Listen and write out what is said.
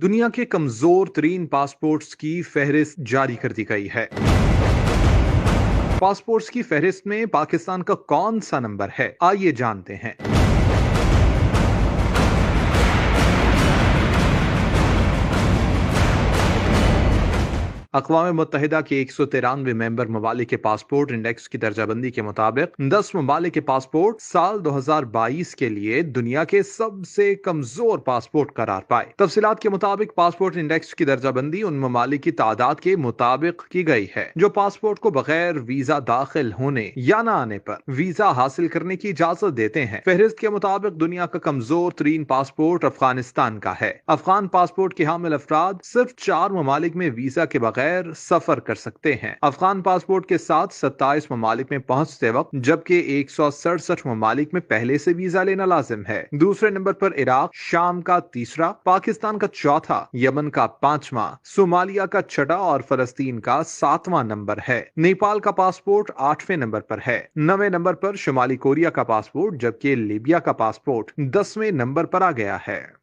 دنیا کے کمزور ترین پاسپورٹس کی فہرست جاری کر دی گئی ہے۔ پاسپورٹس کی فہرست میں پاکستان کا کون سا نمبر ہے؟ آئیے جانتے ہیں۔ اقوام متحدہ کے 193 ممبر ممالک کے پاسپورٹ انڈیکس کی درجہ بندی کے مطابق 10 ممالک کے پاسپورٹ سال 2022 کے لیے دنیا کے سب سے کمزور پاسپورٹ قرار پائے۔ تفصیلات کے مطابق پاسپورٹ انڈیکس کی درجہ بندی ان ممالک کی تعداد کے مطابق کی گئی ہے جو پاسپورٹ کو بغیر ویزا داخل ہونے یا نہ آنے پر ویزا حاصل کرنے کی اجازت دیتے ہیں۔ فہرست کے مطابق دنیا کا کمزور ترین پاسپورٹ افغانستان کا ہے۔ افغان پاسپورٹ کے حامل افراد صرف 4 ممالک میں ویزا کے بغیر سفر کر سکتے ہیں۔ افغان پاسپورٹ کے ساتھ 27 ممالک میں پہنچتے وقت جبکہ 167 ممالک میں پہلے سے ویزا لینا لازم ہے۔ دوسرے نمبر پر عراق، شام کا تیسرا، پاکستان کا چوتھا، یمن کا 5واں، صومالیہ کا 6واں اور فلسطین کا 7واں نمبر ہے۔ نیپال کا پاسپورٹ 8ویں نمبر پر ہے۔ 9ویں نمبر پر شمالی کوریا کا پاسپورٹ جبکہ لیبیا کا پاسپورٹ 10ویں نمبر پر آ گیا ہے۔